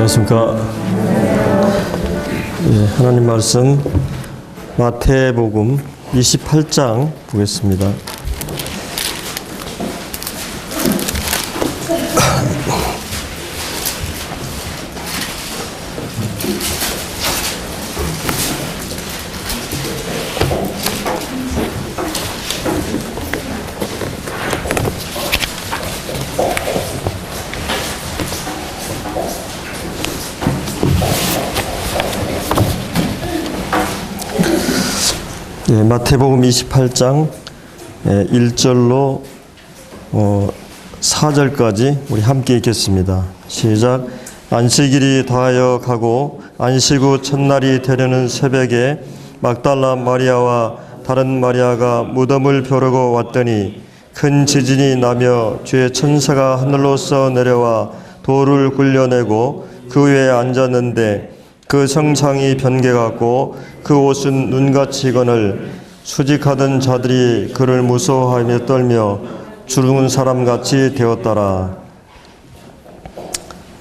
안녕하십니까. 하나님 말씀 마태복음 28장 보겠습니다. 마태복음 28장 1절로 4절까지 우리 함께 읽겠습니다. 시작. 안식일이 다하여 가고 안식 후 첫날이 되려는 새벽에 막달라 마리아와 다른 마리아가 무덤을 벼르고 왔더니 큰 지진이 나며 주의 천사가 하늘로서 내려와 돌을 굴려내고 그 위에 앉았는데 그 형상이 변개같고 그 옷은 눈같이 거늘 수직하던 자들이 그를 무서워하며 떨며 죽은 사람같이 되었더라.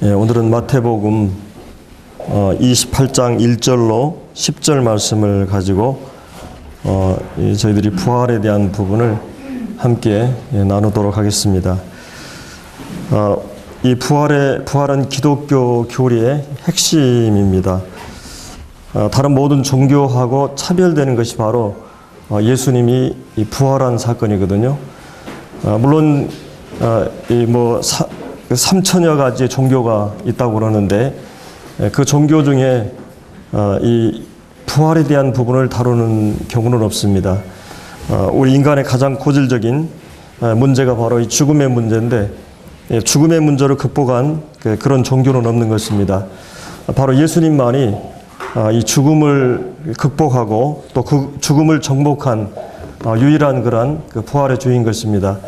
오늘은 마태복음 28장 1절로 10절 말씀을 가지고 저희들이 부활에 대한 부분을 함께 나누도록 하겠습니다. 이 부활은 기독교 교리의 핵심입니다. 다른 모든 종교하고 차별되는 것이 바로 예수님이 부활한 사건이거든요. 물론 3천여 가지의 종교가 있다고 그러는데 그 종교 중에 이 부활에 대한 부분을 다루는 경우는 없습니다. 우리 인간의 가장 고질적인 문제가 바로 이 죽음의 문제인데 죽음의 문제를 극복한 그런 종교는 없는 것입니다. 바로 예수님만이 이 죽음을 극복하고 또 그 죽음을 정복한 유일한 그런 그 부활의 주인 것입니다.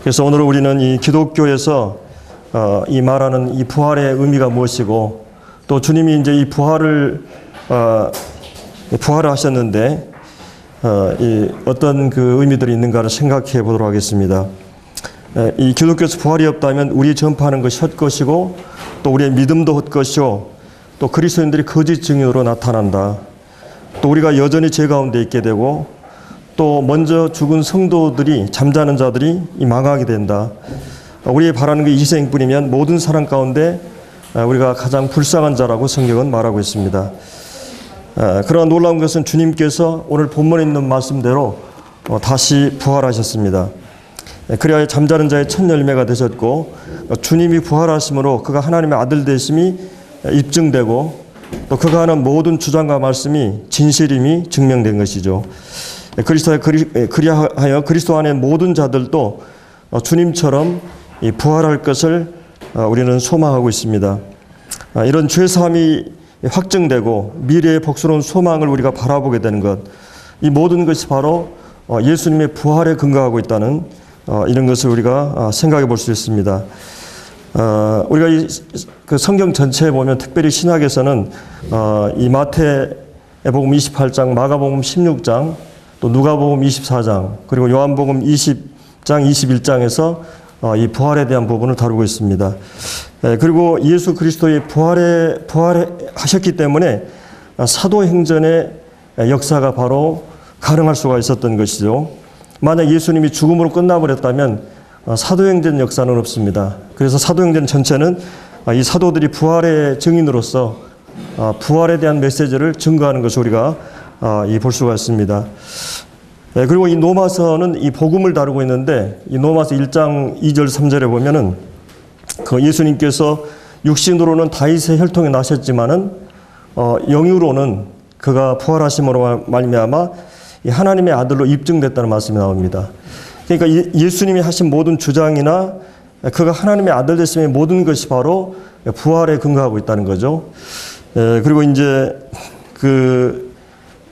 그래서 오늘 우리는 이 기독교에서 이 말하는 이 부활의 의미가 무엇이고 또 주님이 이제 이 부활을 하셨는데 이 어떤 그 의미들이 있는가를 생각해 보도록 하겠습니다. 이 기독교에서 부활이 없다면 우리 전파하는 것이 헛것이고 또 우리의 믿음도 헛것이고 또 그리스도인들이 거짓 증인으로 나타난다. 또 우리가 여전히 죄 가운데 있게 되고 또 먼저 죽은 성도들이 잠자는 자들이 망하게 된다. 우리의 바라는 게 희생뿐이면 모든 사람 가운데 우리가 가장 불쌍한 자라고 성경은 말하고 있습니다. 그러나 놀라운 것은 주님께서 오늘 본문에 있는 말씀대로 다시 부활하셨습니다. 그리하여 잠자는 자의 첫 열매가 되셨고 주님이 부활하심으로 그가 하나님의 아들 되심이 입증되고 또 그가 하는 모든 주장과 말씀이 진실임이 증명된 것이죠. 그리하여 그리스도 안에 모든 자들도 주님처럼 부활할 것을 우리는 소망하고 있습니다. 이런 죄사함이 확증되고 미래의 복스러운 소망을 우리가 바라보게 되는 것, 이 모든 것이 바로 예수님의 부활에 근거하고 있다는 이런 것을 우리가 생각해 볼 수 있습니다. 우리가 그 성경 전체에 보면 특별히 신약에서는 이 마태복음 28장, 마가복음 16장, 또 누가복음 24장, 그리고 요한복음 20장, 21장에서 이 부활에 대한 부분을 다루고 있습니다. 그리고 예수 그리스도의 부활하셨기 때문에 사도행전의 역사가 바로 가능할 수가 있었던 것이죠. 만약 예수님이 죽음으로 끝나버렸다면 사도행전 역사는 없습니다. 그래서 사도행전 전체는 이 사도들이 부활의 증인으로서 부활에 대한 메시지를 증거하는 것을 우리가 볼 수가 있습니다. 그리고 이 로마서는 이 복음을 다루고 있는데 이 로마서 1장 2절 3절에 보면은 그 예수님께서 육신으로는 다윗의 혈통에 나셨지만은 영으로는 그가 부활하심으로 말미암아 하나님의 아들로 입증됐다는 말씀이 나옵니다. 그러니까 예수님이 하신 모든 주장이나 그가 하나님의 아들 되심의 모든 것이 바로 부활에 근거하고 있다는 거죠. 그리고 이제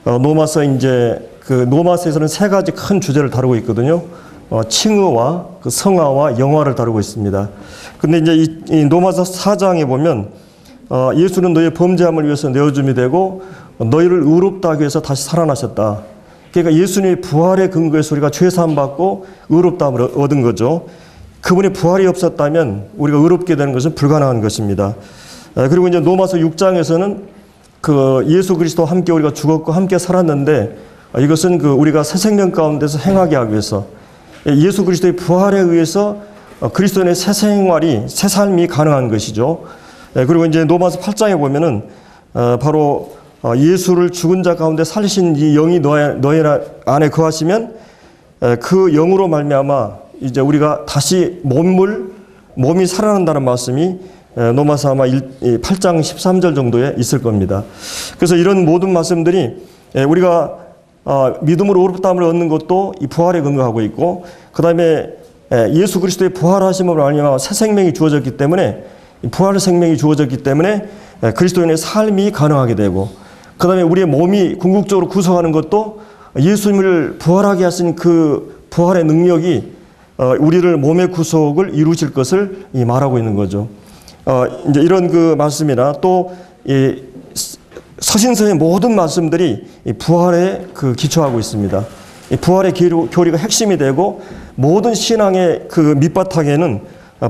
로마서에서는 세 가지 큰 주제를 다루고 있거든요. 칭의와 그 성화와 영화를 다루고 있습니다. 근데 이제 이 로마서 4장에 보면 예수는 너의 범죄함을 위해서 내어줌이 되고 너희를 의롭다 하기 위해서 다시 살아나셨다. 그러니까 예수님의 부활의 근거에서 우리가 죄사함 받고 의롭다함을 얻은 거죠. 그분의 부활이 없었다면 우리가 의롭게 되는 것은 불가능한 것입니다. 그리고 이제 로마서 6장에서는 그 예수 그리스도와 함께 우리가 죽었고 함께 살았는데 이것은 그 우리가 새 생명 가운데서 행하게 하기 위해서 예수 그리스도의 부활에 의해서 그리스도인의 새 생활이 새 삶이 가능한 것이죠. 그리고 이제 로마서 8장에 보면은 바로 예수를 죽은 자 가운데 살리신 이 영이 너희 안에 거하시면 그 영으로 말미암아 이제 우리가 다시 몸이 살아난다는 말씀이 로마서 아마 8장 13절 정도에 있을 겁니다. 그래서 이런 모든 말씀들이 우리가 믿음으로 의롭다함을 얻는 것도 이 부활에 근거하고 있고, 그 다음에 예수 그리스도의 부활하심으로 말미암아 새 생명이 주어졌기 때문에, 부활의 생명이 주어졌기 때문에 그리스도인의 삶이 가능하게 되고, 그 다음에 우리의 몸이 궁극적으로 구속하는 것도 예수님을 부활하게 하신 그 부활의 능력이 우리를 몸의 구속을 이루실 것을 말하고 있는 거죠. 이제 이런 그 말씀이나 또 이 서신서의 모든 말씀들이 이 부활에 그 기초하고 있습니다. 이 부활의 교리가 핵심이 되고 모든 신앙의 그 밑바탕에는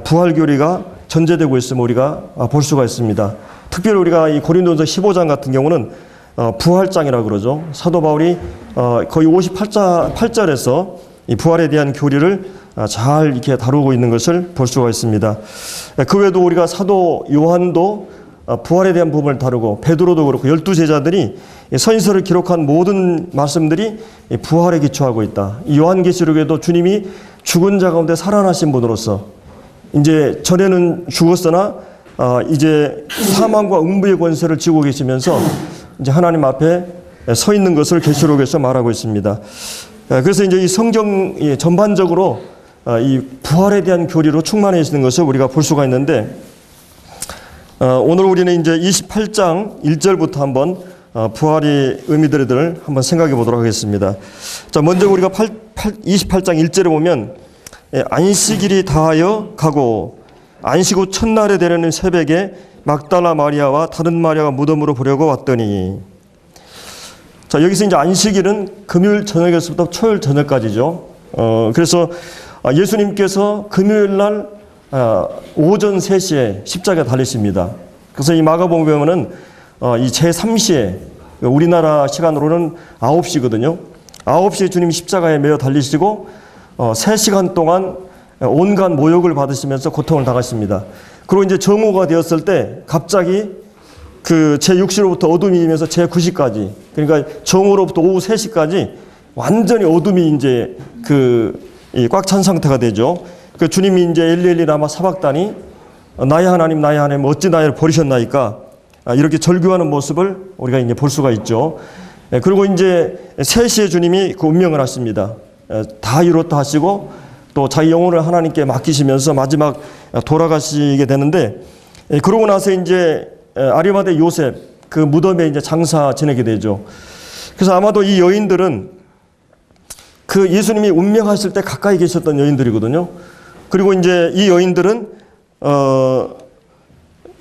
부활 교리가 전제되고 있음을 우리가 볼 수가 있습니다. 특별히 우리가 이 고린도전서 15장 같은 경우는 부활장이라고 그러죠. 사도 바울이 거의 58절에서 이 부활에 대한 교리를 잘 이렇게 다루고 있는 것을 볼 수가 있습니다. 그 외에도 우리가 사도 요한도 부활에 대한 부분을 다루고, 베드로도 그렇고 12제자들이 서신서를 기록한 모든 말씀들이 부활에 기초하고 있다. 이 요한계시록에도 주님이 죽은 자 가운데 살아나신 분으로서 이제 전에는 죽었으나 이제 사망과 음부의 권세를 쥐고 계시면서 이제 하나님 앞에 서 있는 것을 계시록에서 말하고 있습니다. 그래서 이제 이 성경 전반적으로 이 부활에 대한 교리로 충만해 있는 것을 우리가 볼 수가 있는데, 오늘 우리는 이제 28장 1절부터 한번 부활의 의미들을 한번 생각해 보도록 하겠습니다. 자, 먼저 우리가 28장 1절에 보면 안식일이 다하여 가고 안식 후 첫날에 되려는 새벽에 막달라 마리아와 다른 마리아가 무덤으로 보려고 왔더니, 자, 여기서 이제 안식일은 금요일 저녁에서부터 초요일 저녁까지죠. 그래서 예수님께서 금요일 날 오전 3시에 십자가에 달리십니다. 그래서 이 마가복음 보면은 이 제3시에, 우리나라 시간으로는 9시거든요. 9시에 주님이 십자가에 매어 달리시고 3시간 동안 온갖 모욕을 받으시면서 고통을 당하십니다. 그리고 이제 정오가 되었을 때 갑자기 그 제6시로부터 어둠이 임해서 제9시까지, 그러니까 정오로부터 오후 3시까지 완전히 어둠이 이제 꽉 찬 상태가 되죠. 그 주님이 이제 엘리 라마 사박다니, 나의 하나님 어찌 나를 버리셨나이까, 이렇게 절규하는 모습을 우리가 이제 볼 수가 있죠. 그리고 이제 3시에 주님이 그 운명을 하십니다. 다 이뤘다 하시고 또 자기 영혼을 하나님께 맡기시면서 마지막 돌아가시게 되는데, 그러고 나서 이제 아리마대 요셉 그 무덤에 이제 장사 지내게 되죠. 그래서 아마도 이 여인들은 그 예수님이 운명하실 때 가까이 계셨던 여인들이거든요. 그리고 이제 이 여인들은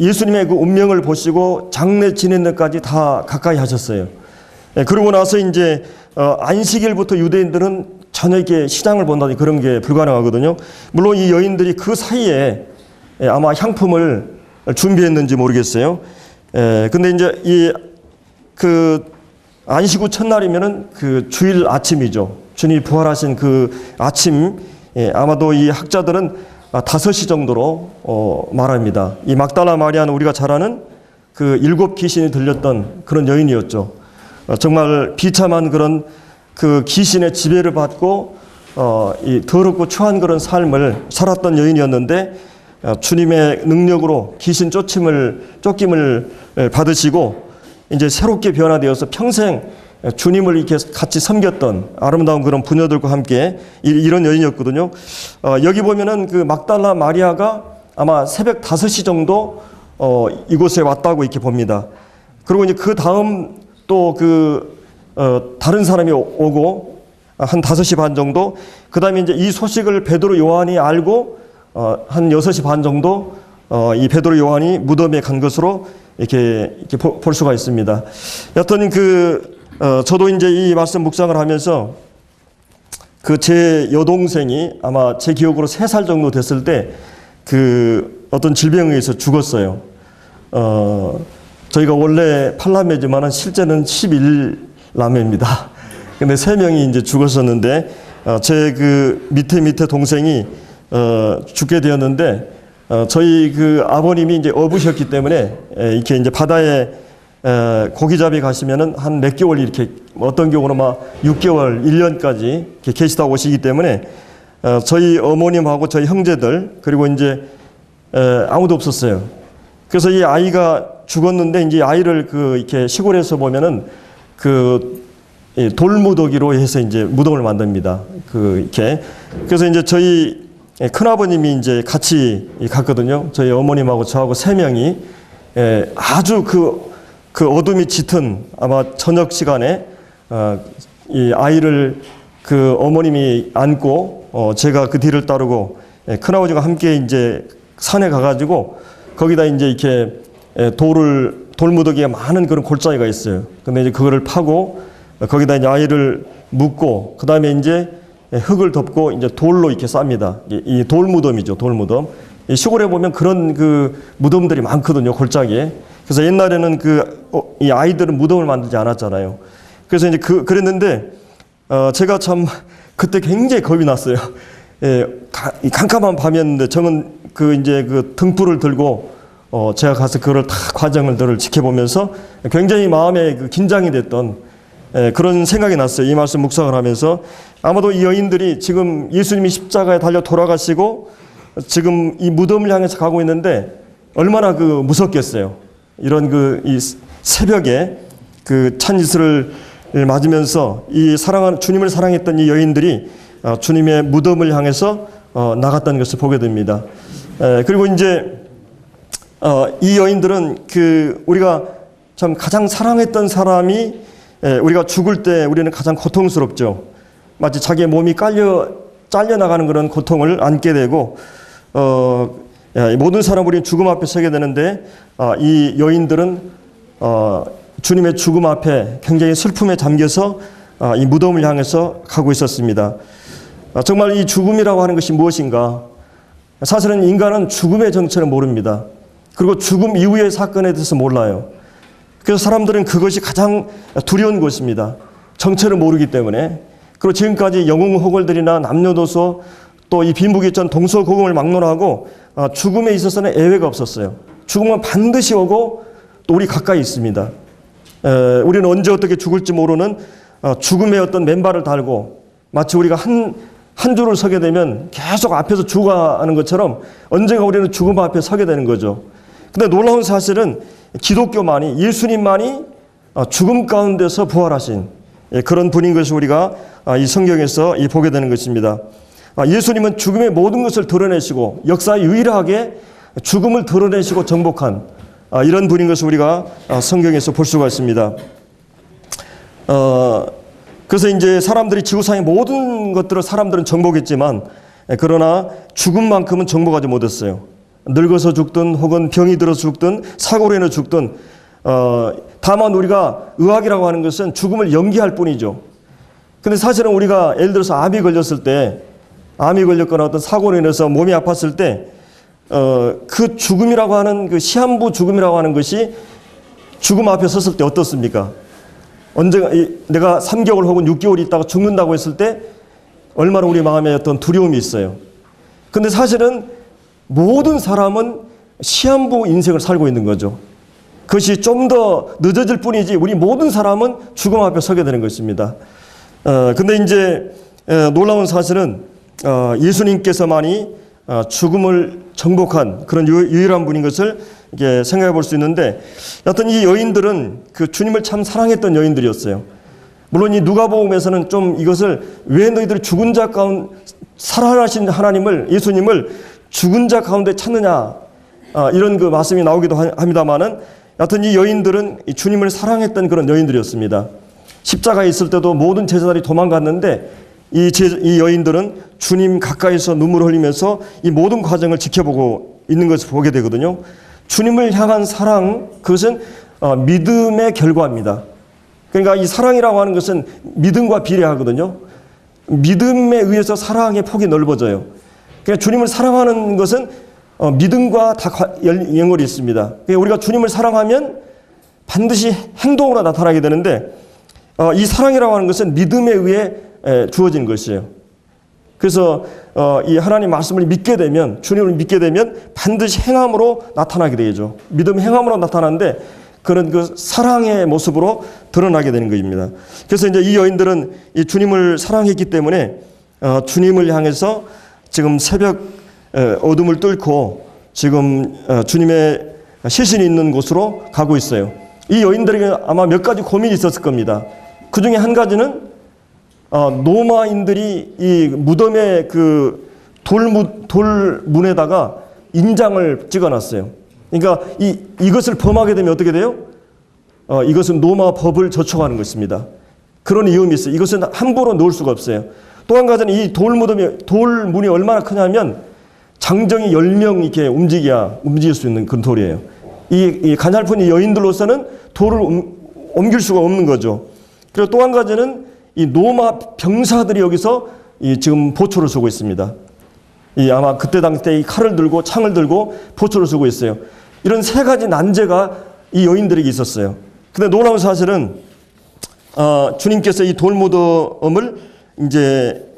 예수님의 그 운명을 보시고 장례 지낸 데까지 다 가까이 하셨어요. 그러고 나서 이제 안식일부터 유대인들은 저녁에 시장을 본다든지 그런 게 불가능하거든요. 물론 이 여인들이 그 사이에 아마 향품을 준비했는지 모르겠어요. 근데 이제 그 안식 후 첫날이면은 그 주일 아침이죠. 주님이 부활하신 그 아침, 아마도 이 학자들은 5시 정도로 말합니다. 이 막달라 마리아는 우리가 잘 아는 그 7 귀신이 들렸던 그런 여인이었죠. 정말 비참한 그런 그 귀신의 지배를 받고 이 더럽고 추한 그런 삶을 살았던 여인이었는데, 주님의 능력으로 귀신 쫓김을 받으시고 이제 새롭게 변화되어서 평생 주님을 이렇게 같이 섬겼던 아름다운 그런 부녀들과 함께 이런 여인이었거든요. 여기 보면은 그 막달라 마리아가 아마 새벽 5시 정도 이곳에 왔다고 이렇게 봅니다. 그리고 이제 그 다음 또 다른 사람이 오고 한 5시 반 정도, 그 다음에 이제 이 소식을 베드로 요한이 알고 한 6시 반 정도 이 베드로 요한이 무덤에 간 것으로 이렇게 볼 수가 있습니다. 여튼 저도 이제 이 말씀 묵상을 하면서 제 여동생이 아마 제 기억으로 3살 정도 됐을 때 어떤 질병에 의해서 죽었어요. 저희가 원래 8남매지만 실제는 11남매입니다. 근데 3명이 이제 죽었었는데, 제 그 밑에 동생이, 죽게 되었는데, 저희 그 아버님이 이제 어부셨기 때문에, 이렇게 이제 바다에, 고기잡이 가시면은 한 몇 개월 이렇게, 어떤 경우는 막 6개월, 1년까지 이렇게 계시다 오시기 때문에, 저희 어머님하고 저희 형제들, 그리고 이제, 아무도 없었어요. 그래서 이 아이가 죽었는데, 이제 아이를 그 이렇게 시골에서 보면은 그 돌무더기로 해서 이제 무덤을 만듭니다. 그 이렇게. 그래서 이제 저희 큰아버님이 이제 같이 갔거든요. 저희 어머님하고 저하고 3명이 아주 그 어둠이 짙은 아마 저녁 시간에 이 아이를 그 어머님이 안고 제가 그 뒤를 따르고 큰아버지가 함께 이제 산에 가가지고 거기다 이제 이렇게 돌무더기에 많은 그런 골짜기가 있어요. 근데 이제 그거를 파고 거기다 이제 아이를 묻고 그 다음에 이제 흙을 덮고 이제 돌로 이렇게 쌉니다. 이 돌무덤이죠, 돌무덤. 이 시골에 보면 그런 그 무덤들이 많거든요, 골짜기에. 그래서 옛날에는 이 아이들은 무덤을 만들지 않았잖아요. 그래서 이제 그랬는데 제가 참 그때 굉장히 겁이 났어요. 캄캄한 밤이었는데 저는 이제 그 등불을 들고 제가 가서 그걸 다 과정들을 지켜보면서 굉장히 마음에 긴장이 됐던 그런 생각이 났어요. 이 말씀 묵상을 하면서 아마도 이 여인들이 지금 예수님이 십자가에 달려 돌아가시고 지금 이 무덤을 향해서 가고 있는데 얼마나 무섭겠어요. 이런 이 새벽에 찬이슬을 맞으면서 주님을 사랑했던 이 여인들이 주님의 무덤을 향해서 나갔다는 것을 보게 됩니다. 그리고 이제 이 여인들은 우리가 참 가장 사랑했던 사람이 우리가 죽을 때 우리는 가장 고통스럽죠. 마치 자기의 몸이 잘려나가는 그런 고통을 안게 되고 모든 사람 우리는 죽음 앞에 서게 되는데 이 여인들은 주님의 죽음 앞에 굉장히 슬픔에 잠겨서 이 무덤을 향해서 가고 있었습니다. 정말 이 죽음이라고 하는 것이 무엇인가? 사실은 인간은 죽음의 정체를 모릅니다. 그리고 죽음 이후의 사건에 대해서 몰라요. 그래서 사람들은 그것이 가장 두려운 것입니다. 정체를 모르기 때문에. 그리고 지금까지 영웅호걸들이나 남녀노소 또 이 빈부귀천 동서고금을 막론하고 죽음에 있어서는 예외가 없었어요. 죽음은 반드시 오고 또 우리 가까이 있습니다. 우리는 언제 어떻게 죽을지 모르는 죽음의 어떤 맨발을 달고 마치 우리가 한 줄을 서게 되면 계속 앞에서 죽어가는 것처럼 언젠가 우리는 죽음 앞에 서게 되는 거죠. 근데 놀라운 사실은 기독교만이, 예수님만이 죽음 가운데서 부활하신 그런 분인 것을 우리가 이 성경에서 보게 되는 것입니다. 예수님은 죽음의 모든 것을 드러내시고 역사에 유일하게 죽음을 드러내시고 정복한 이런 분인 것을 우리가 성경에서 볼 수가 있습니다. 그래서 이제 사람들이 지구상의 모든 것들을 사람들은 정복했지만 그러나 죽음만큼은 정복하지 못했어요. 늙어서 죽든 혹은 병이 들어서 죽든 사고로 인해 죽든 다만 우리가 의학이라고 하는 것은 죽음을 연기할 뿐이죠. 근데 사실은 우리가 예를 들어서 암이 걸렸거나 어떤 사고로 인해서 몸이 아팠을 때 그 죽음이라고 하는 시한부 죽음이라고 하는 것이 죽음 앞에 섰을 때 어떻습니까? 언젠가 내가 3개월 혹은 6개월 있다가 죽는다고 했을 때 얼마나 우리 마음에 어떤 두려움이 있어요. 근데 사실은 모든 사람은 시한부 인생을 살고 있는 거죠. 그것이 좀 더 늦어질 뿐이지 우리 모든 사람은 죽음 앞에 서게 되는 것입니다. 근데 이제 놀라운 사실은 예수님께서만이 죽음을 정복한 그런 유일한 분인 것을 이렇게 생각해 볼 수 있는데, 여하튼 이 여인들은 주님을 참 사랑했던 여인들이었어요. 물론 이 누가복음에서는 좀 이것을 왜 너희들이 죽은 자 가운데 살아나신 하나님을, 예수님을 죽은 자 가운데 찾느냐 이런 말씀이 나오기도 합니다만은, 여하튼 이 여인들은 이 주님을 사랑했던 그런 여인들이었습니다. 십자가에 있을 때도 모든 제자들이 도망갔는데 이 여인들은 주님 가까이서 눈물을 흘리면서 이 모든 과정을 지켜보고 있는 것을 보게 되거든요. 주님을 향한 사랑, 그것은 믿음의 결과입니다. 그러니까 이 사랑이라고 하는 것은 믿음과 비례하거든요. 믿음에 의해서 사랑의 폭이 넓어져요. 그러니까 주님을 사랑하는 것은 믿음과 다 연결이 있습니다. 그러니까 우리가 주님을 사랑하면 반드시 행동으로 나타나게 되는데 이 사랑이라고 하는 것은 믿음에 의해 주어진 것이에요. 그래서 이 하나님 말씀을 믿게 되면, 주님을 믿게 되면 반드시 행함으로 나타나게 되죠. 믿음 행함으로 나타나는데 그런 그 사랑의 모습으로 드러나게 되는 것입니다. 그래서 이제 이 여인들은 이 주님을 사랑했기 때문에 주님을 향해서 지금 새벽 어둠을 뚫고 지금 주님의 시신이 있는 곳으로 가고 있어요. 이 여인들에게 아마 몇 가지 고민이 있었을 겁니다. 그 중에 한 가지는 로마인들이 이 무덤의 그 돌문에다가 인장을 찍어놨어요. 그러니까 이것을 범하게 되면 어떻게 돼요? 이것은 로마 법을 저촉하는 것입니다. 그런 위험이 있어요. 이것은 함부로 놓을 수가 없어요. 또 한 가지는 이 돌문이 얼마나 크냐면 장정이 10명 이렇게 움직일 수 있는 그런 돌이에요. 이 가냘픈 이 여인들로서는 돌을 옮길 수가 없는 거죠. 그리고 또 한 가지는 이 로마 병사들이 여기서 지금 보초를 서고 있습니다. 아마 그때 당시에 이 칼을 들고 창을 들고 보초를 서고 있어요. 이런 세 가지 난제가 이 여인들에게 있었어요. 근데 놀라운 사실은 주님께서 이 돌무덤을 이제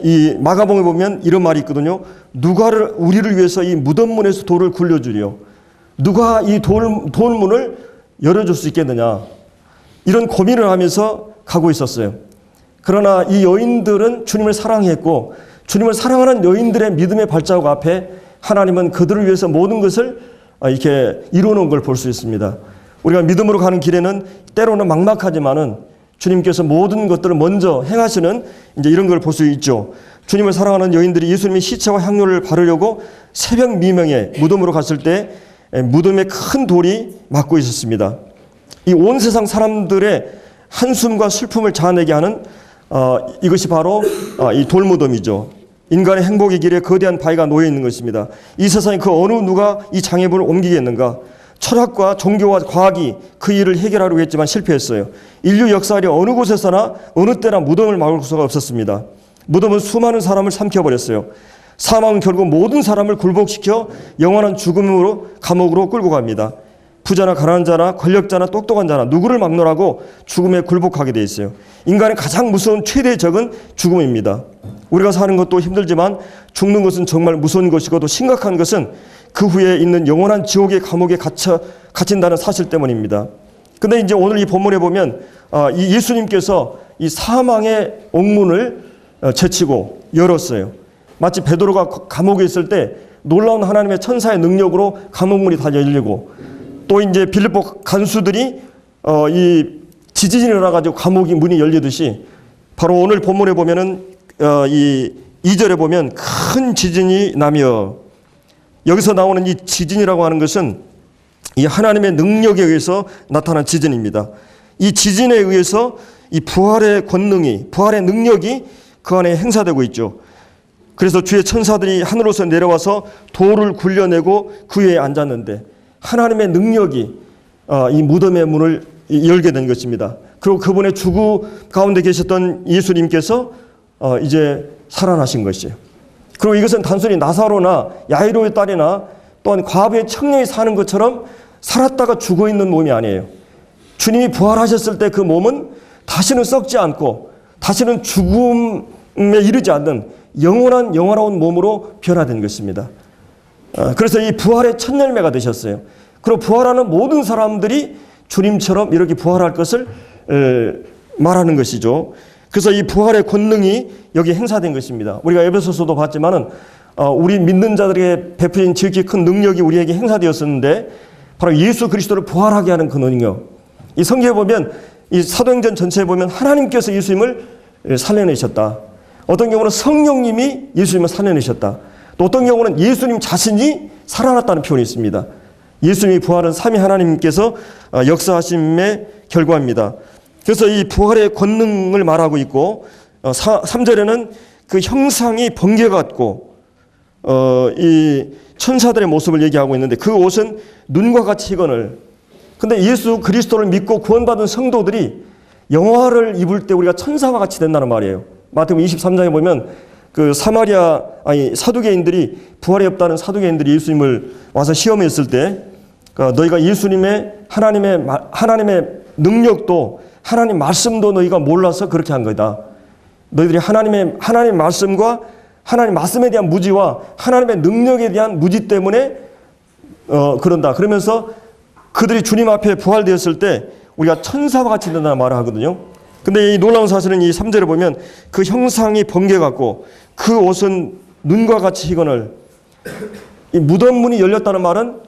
이 마가복음에 보면 이런 말이 있거든요. 누가 우리를 위해서 이 무덤문에서 돌을 굴려주리요. 누가 이 돌문을 열어줄 수 있겠느냐. 이런 고민을 하면서 가고 있었어요. 그러나 이 여인들은 주님을 사랑했고 주님을 사랑하는 여인들의 믿음의 발자국 앞에 하나님은 그들을 위해서 모든 것을 이렇게 이루어놓은 걸 볼 수 있습니다. 우리가 믿음으로 가는 길에는 때로는 막막하지만은 주님께서 모든 것들을 먼저 행하시는 이제 이런 걸 볼 수 있죠. 주님을 사랑하는 여인들이 예수님의 시체와 향료를 바르려고 새벽 미명에 무덤으로 갔을 때 무덤에 큰 돌이 막고 있었습니다. 이 온 세상 사람들의 한숨과 슬픔을 자아내게 하는 이것이 바로 이 돌무덤이죠. 인간의 행복의 길에 거대한 바위가 놓여 있는 것입니다. 이 세상에 그 어느 누가 이 장애물을 옮기겠는가? 철학과 종교와 과학이 그 일을 해결하려고 했지만 실패했어요. 인류 역사에 어느 곳에서나 어느 때나 무덤을 막을 수가 없었습니다. 무덤은 수많은 사람을 삼켜버렸어요. 사망은 결국 모든 사람을 굴복시켜 영원한 죽음으로 감옥으로 끌고 갑니다. 부자나 가난한 자나 권력자나 똑똑한 자나 누구를 막노라고 죽음에 굴복하게 돼 있어요. 인간의 가장 무서운 최대의 적은 죽음입니다. 우리가 사는 것도 힘들지만 죽는 것은 정말 무서운 것이고 또 심각한 것은 그 후에 있는 영원한 지옥의 감옥에 갇힌다는 사실 때문입니다. 근데 이제 오늘 이 본문에 보면 이 예수님께서 이 사망의 옥문을 제치고 열었어요. 마치 베드로가 감옥에 있을 때 놀라운 하나님의 천사의 능력으로 감옥문이 다 열리고 또 이제 빌립보 간수들이 이 지진이 일어나가지고 감옥이 문이 열리듯이 바로 오늘 본문에 보면은 이 2절에 보면 큰 지진이 나며 여기서 나오는 이 지진이라고 하는 것은 이 하나님의 능력에 의해서 나타난 지진입니다. 이 지진에 의해서 이 부활의 권능이, 부활의 능력이 그 안에 행사되고 있죠. 그래서 주의 천사들이 하늘로서 내려와서 돌을 굴려내고 그 위에 앉았는데 하나님의 능력이 이 무덤의 문을 열게 된 것입니다. 그리고 그분의 주구 가운데 계셨던 예수님께서 이제 살아나신 것이에요. 그리고 이것은 단순히 나사로나 야이로의 딸이나 또한 과부의 청년이 사는 것처럼 살았다가 죽어있는 몸이 아니에요. 주님이 부활하셨을 때 그 몸은 다시는 썩지 않고 다시는 죽음에 이르지 않는 영원한 몸으로 변화된 것입니다. 그래서 이 부활의 첫 열매가 되셨어요. 그리고 부활하는 모든 사람들이 주님처럼 이렇게 부활할 것을 말하는 것이죠. 그래서 이 부활의 권능이 여기 행사된 것입니다. 우리가 에베소서도 봤지만은 우리 믿는 자들에게 베풀린 지극히 큰 능력이 우리에게 행사되었었는데 바로 예수 그리스도를 부활하게 하는 그 능력. 이 성경에 보면 이 사도행전 전체에 보면 하나님께서 예수님을 살려내셨다. 어떤 경우는 성령님이 예수님을 살려내셨다. 또 어떤 경우는 예수님 자신이 살아났다는 표현이 있습니다. 예수님이 부활은 삼위 하나님께서 역사하심의 결과입니다. 그래서 이 부활의 권능을 말하고 있고 3절에는 그 형상이 번개 같고 이 천사들의 모습을 얘기하고 있는데 그 옷은 눈과 같이 희건을. 근데 예수 그리스도를 믿고 구원받은 성도들이 영화를 입을 때 우리가 천사와 같이 된다는 말이에요. 마태복음 23장에 보면 그 사두개인들이 부활이 없다는 사두개인들이 예수님을 와서 시험했을 때 너희가 예수님의 하나님의 능력도 하나님 말씀도 너희가 몰라서 그렇게 한 거다. 너희들이 하나님의 말씀과 하나님 말씀에 대한 무지와 하나님의 능력에 대한 무지 때문에 그런다. 그러면서 그들이 주님 앞에 부활되었을 때 우리가 천사와 같이 된다는 말을 하거든요. 근데 이 놀라운 사실은 이 3절에 보면 그 형상이 번개 같고 그 옷은 눈과 같이 희건을, 이 무덤 문이 열렸다는 말은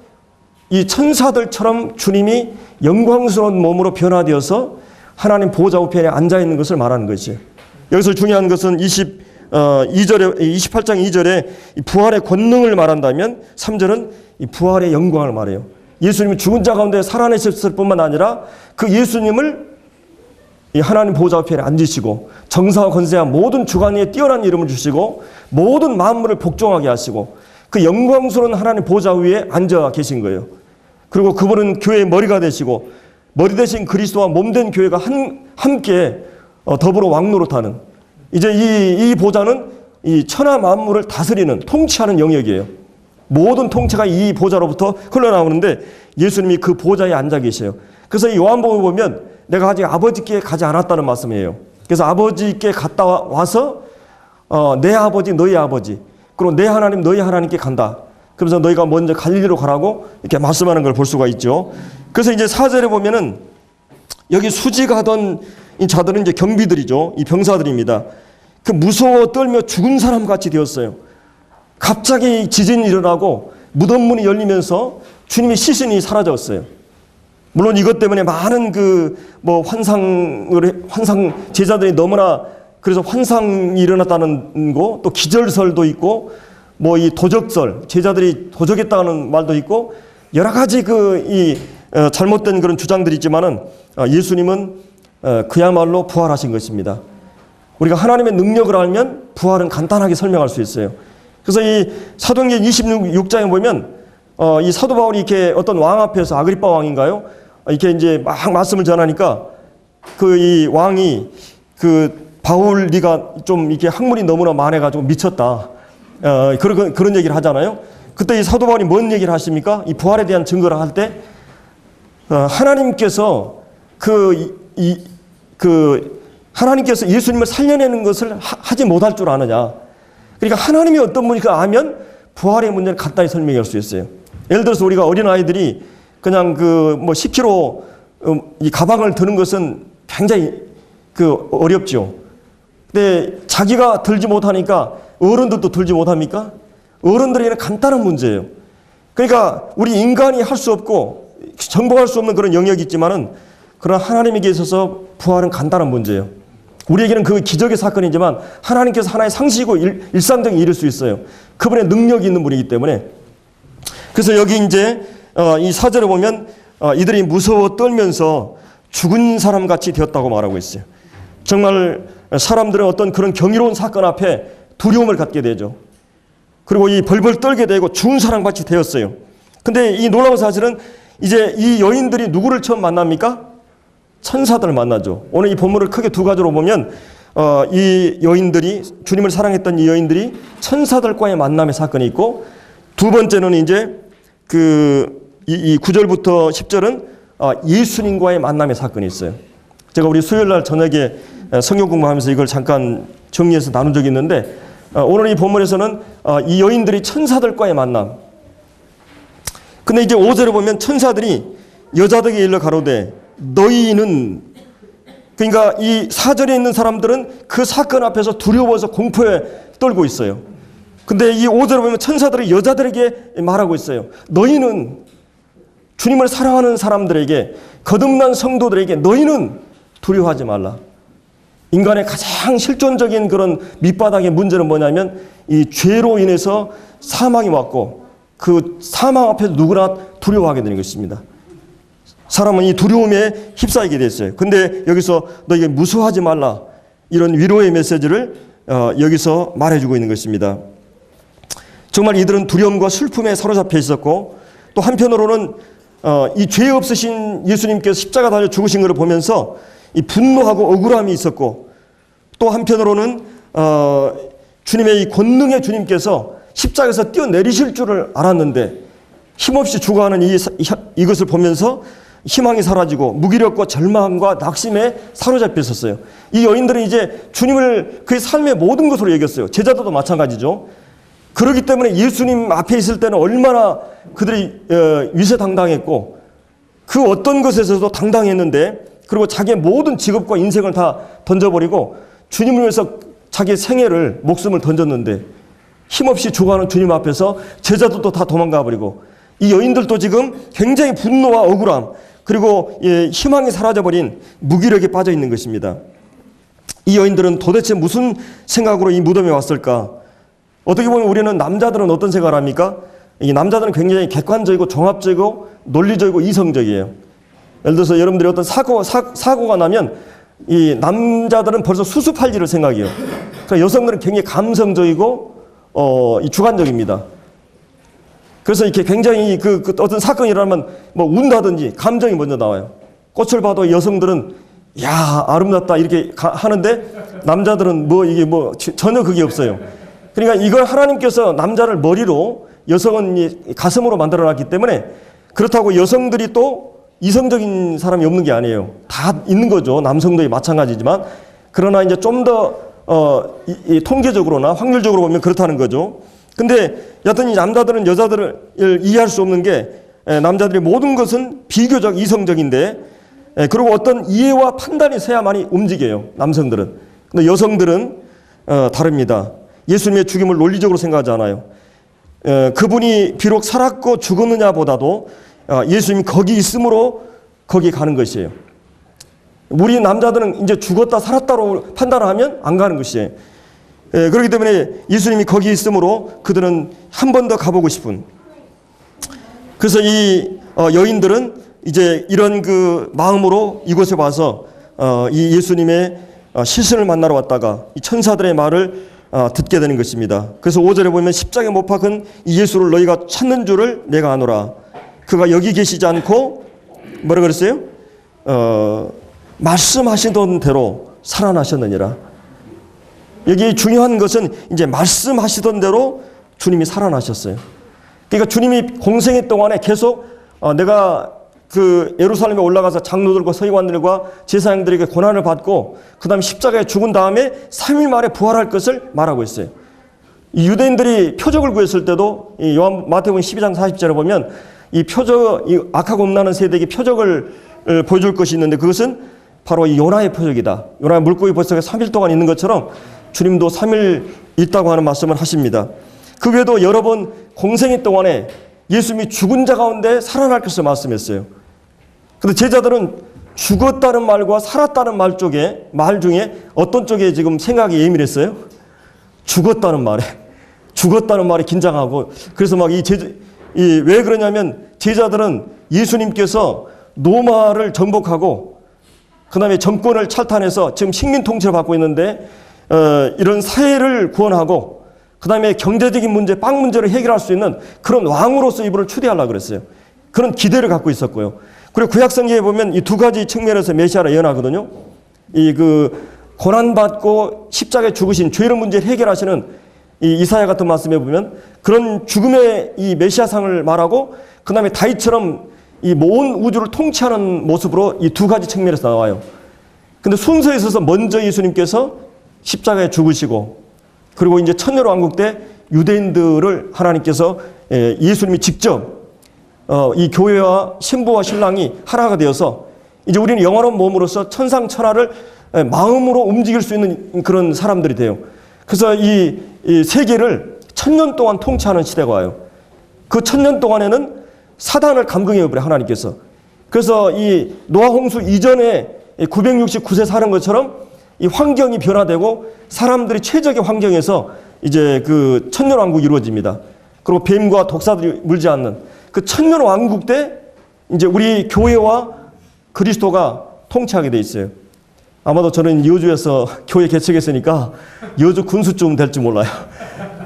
이 천사들처럼 주님이 영광스러운 몸으로 변화되어서 하나님 보좌 우편에 앉아 있는 것을 말하는 것이에요. 여기서 중요한 것은 28장 2절에 부활의 권능을 말한다면 3절은 이 부활의 영광을 말해요. 예수님이 죽은 자 가운데 살아내셨을 뿐만 아니라 그 예수님을 이 하나님 보좌 우편에 앉으시고 정사와 권세와 모든 주관 위에 뛰어난 이름을 주시고 모든 만물을 복종하게 하시고 그 영광스러운 하나님 보좌 위에 앉아 계신 거예요. 그리고 그분은 교회의 머리가 되시고 머리 대신 그리스도와 몸된 교회가 함께 더불어 왕노릇하는, 이제 이 보좌는 이 천하 만물을 다스리는 통치하는 영역이에요. 모든 통치가 이 보좌로부터 흘러나오는데 예수님이 그 보좌에 앉아 계세요. 그래서 이 요한복음을 보면 내가 아직 아버지께 가지 않았다는 말씀이에요. 그래서 아버지께 갔다 와서 내 아버지 너희 아버지 그리고 내 하나님 너희 하나님께 간다. 그래서 너희가 먼저 갈릴리로 가라고 이렇게 말씀하는 걸 볼 수가 있죠. 그래서 이제 4절에 보면은 여기 수직하던 이 자들은 이제 경비들이죠. 이 병사들입니다. 그 무서워 떨며 죽은 사람 같이 되었어요. 갑자기 지진이 일어나고 무덤 문이 열리면서 주님의 시신이 사라졌어요. 물론 이것 때문에 많은 환상 제자들이 너무나 그래서 환상이 일어났다는 거, 또 기절설도 있고 이 도적설, 제자들이 도적했다는 말도 있고 여러 가지 잘못된 그런 주장들이 있지만은 예수님은 그야말로 부활하신 것입니다. 우리가 하나님의 능력을 알면 부활은 간단하게 설명할 수 있어요. 그래서 이 사도행전 26장에 보면 이 사도 바울이 이렇게 어떤 왕 앞에서 아그리빠 왕인가요? 이렇게 이제 막 말씀을 전하니까 이 왕이 바울 네가 좀 이렇게 학문이 너무나 많아가지고 미쳤다. 그런 얘기를 하잖아요. 그때 이 사도 바울이 뭔 얘기를 하십니까? 이 부활에 대한 증거를 할 때 하나님께서 하나님께서 예수님을 살려내는 것을 하지 못할 줄 아느냐. 그러니까 하나님이 어떤 분인가 아면 부활의 문제를 간단히 설명할 수 있어요. 예를 들어서 우리가 어린아이들이 그냥 10kg 이 가방을 드는 것은 굉장히 어렵죠. 근데 자기가 들지 못하니까 어른들도 들지 못합니까? 어른들에게는 간단한 문제예요. 그러니까 우리 인간이 할 수 없고 정복할 수 없는 그런 영역이 있지만은 그러나 하나님에게 있어서 부활은 간단한 문제예요. 우리에게는 그 기적의 사건이지만 하나님께서 하나의 상식이고 일상적인 일일 수 있어요. 그분의 능력이 있는 분이기 때문에. 그래서 여기 이제 이 4절에 보면 이들이 무서워 떨면서 죽은 사람 같이 되었다고 말하고 있어요. 정말 사람들은 어떤 그런 경이로운 사건 앞에 두려움을 갖게 되죠. 그리고 이 벌벌 떨게 되고 죽은 사람 같이 되었어요. 근데 이 놀라운 사실은 이제 이 여인들이 누구를 처음 만납니까? 천사들을 만나죠. 오늘 이 본문을 크게 두 가지로 보면 이 여인들이 주님을 사랑했던 이 여인들이 천사들과의 만남의 사건이 있고, 두 번째는 이제 이 9절부터 10절은 예수님과의 만남의 사건이 있어요. 제가 우리 수요일 날 저녁에 성경 공부하면서 이걸 잠깐 정리해서 나눈 적이 있는데, 오늘 이 본문에서는 이 여인들이 천사들과의 만남. 근데 이제 5절에 보면 천사들이 여자들에게 일러 가로되 너희는, 그러니까 이 4절에 있는 사람들은 그 사건 앞에서 두려워서 공포에 떨고 있어요. 근데 이 5절에 보면 천사들이 여자들에게 말하고 있어요. 너희는, 주님을 사랑하는 사람들에게, 거듭난 성도들에게 너희는 두려워하지 말라. 인간의 가장 실존적인 그런 밑바닥의 문제는 뭐냐면 이 죄로 인해서 사망이 왔고 그 사망 앞에서 누구나 두려워하게 되는 것입니다. 사람은 이 두려움에 휩싸이게 됐어요. 근데 여기서 너에게 무서워하지 말라, 이런 위로의 메시지를 여기서 말해주고 있는 것입니다. 정말 이들은 두려움과 슬픔에 사로잡혀 있었고, 또 한편으로는 이 죄 없으신 예수님께서 십자가 달려 죽으신 것을 보면서 이 분노하고 억울함이 있었고, 또 한편으로는 주님의 이 권능의 주님께서 십자가에서 뛰어내리실 줄을 알았는데 힘없이 죽어가는 이것을 보면서 희망이 사라지고 무기력과 절망과 낙심에 사로잡혀 있었어요. 이 여인들은 이제 주님을 그의 삶의 모든 것으로 여겼어요. 제자들도 마찬가지죠. 그렇기 때문에 예수님 앞에 있을 때는 얼마나 그들이 위세당당했고 그 어떤 것에서도 당당했는데, 그리고 자기의 모든 직업과 인생을 다 던져버리고 주님을 위해서 자기의 생애를, 목숨을 던졌는데 힘없이 죽어가는 주님 앞에서 제자들도 다 도망가버리고 이 여인들도 지금 굉장히 분노와 억울함, 그리고 희망이 사라져버린 무기력에 빠져 있는 것입니다. 이 여인들은 도대체 무슨 생각으로 이 무덤에 왔을까? 어떻게 보면 우리는 남자들은 어떤 생각을 합니까? 이 남자들은 굉장히 객관적이고 종합적이고 논리적이고 이성적이에요. 예를 들어서 여러분들이 어떤 사고가 나면 이 남자들은 벌써 수습할 일을 생각해요. 그러니까 여성들은 굉장히 감성적이고 주관적입니다. 그래서 이렇게 굉장히 그 어떤 사건이 일어나면 뭐 운다든지 감정이 먼저 나와요. 꽃을 봐도 여성들은 야 아름답다 이렇게 하는데 남자들은 전혀 그게 없어요. 그러니까 이걸 하나님께서 남자를 머리로 여성은 가슴으로 만들어놨기 때문에, 그렇다고 여성들이 또 이성적인 사람이 없는 게 아니에요. 다 있는 거죠. 남성도 마찬가지지만. 그러나 이제 좀 더 통계적으로나 확률적으로 보면 그렇다는 거죠. 근데 여하튼 이 남자들은 여자들을 이해할 수 없는 게, 남자들의 모든 것은 비교적 이성적인데, 그리고 어떤 이해와 판단이 세야만이 움직여요. 남성들은. 근데 여성들은 다릅니다. 예수님의 죽임을 논리적으로 생각하지 않아요. 그분이 비록 살았고 죽었느냐 보다도 예수님이 거기 있으므로 거기 가는 것이에요. 우리 남자들은 이제 죽었다 살았다로 판단을 하면 안 가는 것이에요. 그렇기 때문에 예수님이 거기 있으므로 그들은 한 번 더 가보고 싶은. 그래서 이 여인들은 이제 이런 그 마음으로 이곳에 와서 이 예수님의 시신을 만나러 왔다가 이 천사들의 말을 듣게 되는 것입니다. 그래서 5절에 보면 십자가에 못 박은 이 예수를 너희가 찾는 줄을 내가 아노라. 그가 여기 계시지 않고 뭐라 그랬어요? 말씀하시던 대로 살아나셨느니라. 여기 중요한 것은 이제 말씀하시던 대로 주님이 살아나셨어요. 그러니까 주님이 공생애 동안에 계속 내가 그 예루살렘에 올라가서 장로들과 서기관들과 제사장들에게 고난을 받고 그 다음에 십자가에 죽은 다음에 3일 만에 부활할 것을 말하고 있어요. 이 유대인들이 표적을 구했을 때도 이 마태복음 12장 40절에 보면 이 악하고 음란한 세대에게 표적을 보여줄 것이 있는데, 그것은 바로 이 요나의 표적이다. 요나의 물고기 뱃속에 3일 동안 있는 것처럼 주님도 3일 있다고 하는 말씀을 하십니다. 그 외에도 여러 번 공생애 동안에 예수님이 죽은 자 가운데 살아날 것을 말씀했어요. 근데 제자들은 죽었다는 말과 살았다는 말 중에 어떤 쪽에 지금 생각이 예민했어요? 죽었다는 말에 긴장하고, 그래서 막 왜 그러냐면 제자들은 예수님께서 로마를 정복하고 그 다음에 정권을 탈탄해서 지금 식민 통치를 받고 있는데 이런 사회를 구원하고 그 다음에 경제적인 문제, 빵 문제를 해결할 수 있는 그런 왕으로서 이분을 추대하려고 그랬어요. 그런 기대를 갖고 있었고요. 그리고 구약성경에 보면 이 두 가지 측면에서 메시아를 예언하거든요. 고난받고 십자가에 죽으신 죄의 문제를 해결하시는 이 이사야 같은 말씀에 보면 그런 죽음의 이 메시아상을 말하고, 그 다음에 다윗처럼 이 온 우주를 통치하는 모습으로 이 두 가지 측면에서 나와요. 근데 순서에 있어서 먼저 예수님께서 십자가에 죽으시고, 그리고 이제 천년왕 왕국 때 유대인들을 하나님께서 예수님이 직접 이 교회와 신부와 신랑이 하나가 되어서 이제 우리는 영원한 몸으로서 천상천하를 마음으로 움직일 수 있는 그런 사람들이 돼요. 그래서 이 세계를 1000년 동안 통치하는 시대가 와요. 그 1000년 동안에는 사단을 감금해 버려 하나님께서. 그래서 이 노아 홍수 이전에 969세 사는 것처럼 이 환경이 변화되고 사람들이 최적의 환경에서 이제 그 천년 왕국이 이루어집니다. 그리고 뱀과 독사들이 물지 않는 그 천년 왕국 때 이제 우리 교회와 그리스도가 통치하게 돼 있어요. 아마도 저는 여주에서 교회 개척했으니까 여주 군수쯤 될지 몰라요.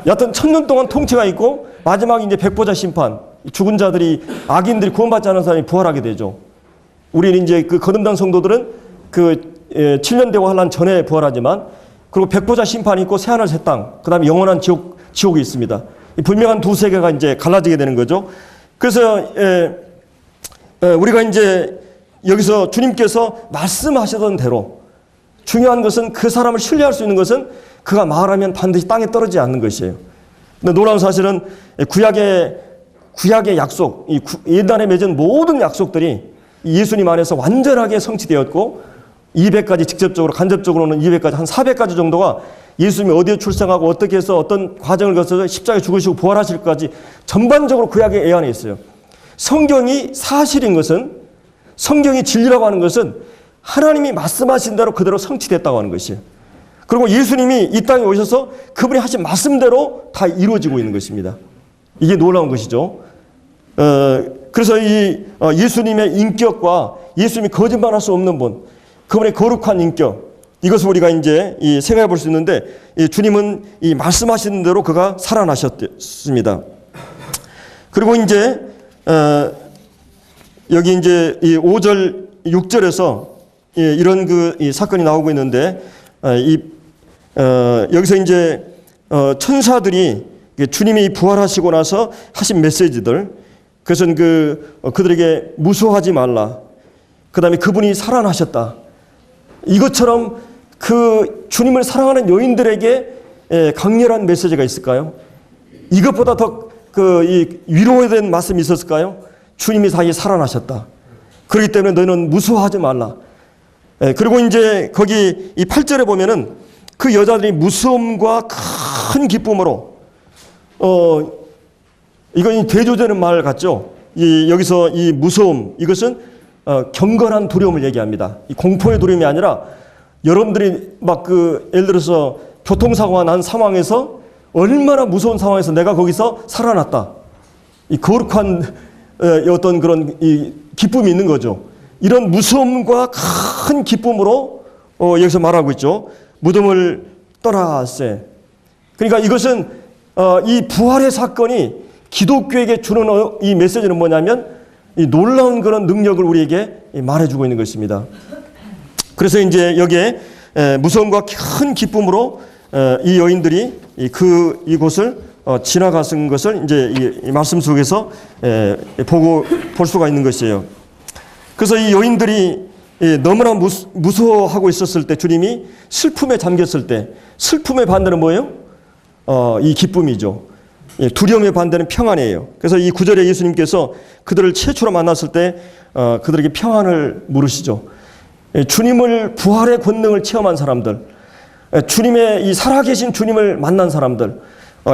여하튼 1000년 동안 통치가 있고 마지막에 이제 백보자 심판, 죽은 자들이, 악인들이 구원받지 않은 사람이 부활하게 되죠. 우리는 이제 그 거듭난 성도들은 그 7년 되고 환란 전에 부활하지만 그리고 백보자 심판이 있고 새하늘 새 땅, 그 다음에 영원한 지옥이 있습니다. 이 분명한 두 세계가 이제 갈라지게 되는 거죠. 그래서 우리가 이제 여기서 주님께서 말씀하시던 대로 중요한 것은 그 사람을 신뢰할 수 있는 것은 그가 말하면 반드시 땅에 떨어지지 않는 것이에요. 근데 놀라운 사실은 구약의 약속, 옛날에 맺은 모든 약속들이 예수님 안에서 완전하게 성취되었고 200가지 직접적으로 간접적으로는 200가지 한 400가지 정도가 예수님이 어디에 출생하고 어떻게 해서 어떤 과정을 거쳐서 십자가에 죽으시고 부활하실까지 전반적으로 구약의 애안에 있어요. 성경이 사실인 것은, 성경이 진리라고 하는 것은 하나님이 말씀하신 대로 그대로 성취됐다고 하는 것이에요. 그리고 예수님이 이 땅에 오셔서 그분이 하신 말씀대로 다 이루어지고 있는 것입니다. 이게 놀라운 것이죠. 그래서 이 예수님의 인격과 예수님이 거짓말할 수 없는 분, 그분의 거룩한 인격, 이것을 우리가 이제 생각해 볼 수 있는데, 주님은 이 말씀하시는 대로 그가 살아나셨습니다. 그리고 이제 여기 이제 이 5절, 6절에서 이런 이 사건이 나오고 있는데, 여기서 이제 천사들이 주님이 부활하시고 나서 하신 메시지들, 그것은 그들에게 무서워하지 말라, 그 다음에 그분이 살아나셨다, 이것처럼 그 주님을 사랑하는 여인들에게 강렬한 메시지가 있을까요? 이것보다 더 위로에 대한 말씀이 있었을까요? 주님이 다시 살아나셨다, 그렇기 때문에 너희는 무서워하지 말라. 그리고 이제 거기 이 8절에 보면은 그 여자들이 무서움과 큰 기쁨으로, 이건 대조되는 말 같죠? 여기서 이 무서움, 이것은 경건한 두려움을 얘기합니다. 이 공포의 두려움이 아니라 여러분들이 예를 들어서 교통사고가 난 상황에서 얼마나 무서운 상황에서 내가 거기서 살아났다, 이 거룩한 어떤 그런 이 기쁨이 있는 거죠. 이런 무서움과 큰 기쁨으로 여기서 말하고 있죠. 무덤을 떠나세. 그러니까 이것은 이 부활의 사건이 기독교에게 주는 이 메시지는 뭐냐면 이 놀라운 그런 능력을 우리에게 말해주고 있는 것입니다. 그래서 이제 여기에 무서움과 큰 기쁨으로 이 여인들이 이곳을 지나가는 것을 이제 이 말씀 속에서 볼 수가 있는 것이에요. 그래서 이 여인들이 너무나 무서워하고 있었을 때, 주님이 슬픔에 잠겼을 때, 슬픔의 반대는 뭐예요? 이 기쁨이죠. 두려움의 반대는 평안이에요. 그래서 이 9절에 예수님께서 그들을 최초로 만났을 때 그들에게 평안을 물으시죠. 주님을, 부활의 권능을 체험한 사람들, 주님의 이 살아계신 주님을 만난 사람들,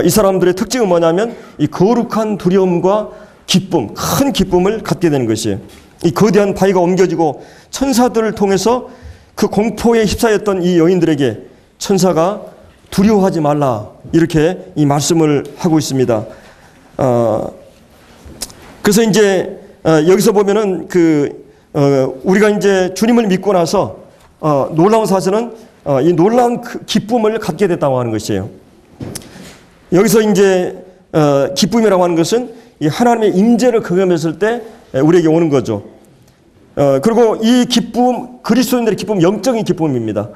이 사람들의 특징은 뭐냐면 이 거룩한 두려움과 기쁨, 큰 기쁨을 갖게 되는 것이에요. 이 거대한 바위가 옮겨지고 천사들을 통해서 그 공포에 휩싸였던 이 여인들에게 천사가 두려워하지 말라, 이렇게 이 말씀을 하고 있습니다. 그래서 이제 여기서 보면은 우리가 이제 주님을 믿고 나서 놀라운 사실은 이 놀라운 기쁨을 갖게 됐다고 하는 것이에요. 여기서 이제 기쁨이라고 하는 것은 이 하나님의 임재를 경험했을 때 우리에게 오는 거죠. 그리고 이 기쁨, 그리스도인들의 기쁨, 영적인 기쁨입니다.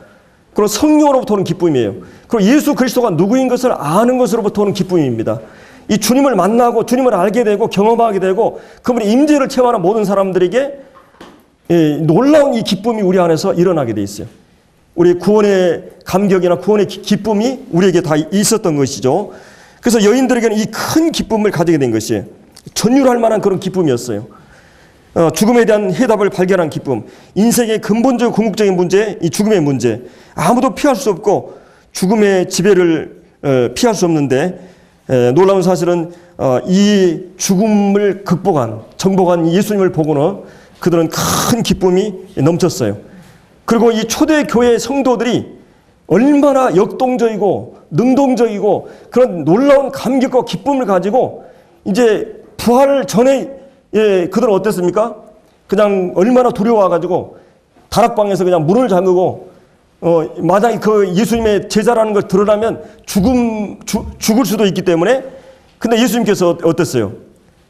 그리고 성령으로부터 오는 기쁨이에요. 그리고 예수 그리스도가 누구인 것을 아는 것으로부터 오는 기쁨입니다. 이 주님을 만나고 주님을 알게 되고 경험하게 되고 그분의 임재를 체험하는 모든 사람들에게 놀라운 이 기쁨이 우리 안에서 일어나게 돼 있어요. 우리 구원의 감격이나 구원의 기쁨이 우리에게 다 있었던 것이죠. 그래서 여인들에게는 이 큰 기쁨을 가지게 된 것이에요. 전율할 만한 그런 기쁨이었어요. 죽음에 대한 해답을 발견한 기쁨, 인생의 근본적 궁극적인 문제, 이 죽음의 문제, 아무도 피할 수 없고 죽음의 지배를 피할 수 없는데, 놀라운 사실은 이 죽음을 정복한 예수님을 보고는 그들은 큰 기쁨이 넘쳤어요. 그리고 이 초대 교회 성도들이 얼마나 역동적이고 능동적이고 그런 놀라운 감격과 기쁨을 가지고 이제 부활 전에 그들은 어땠습니까? 그냥 얼마나 두려워가지고 다락방에서 그냥 문을 잠그고 만약에 그 예수님의 제자라는 걸 드러나면 죽을 수도 있기 때문에. 근데 예수님께서 어땠어요?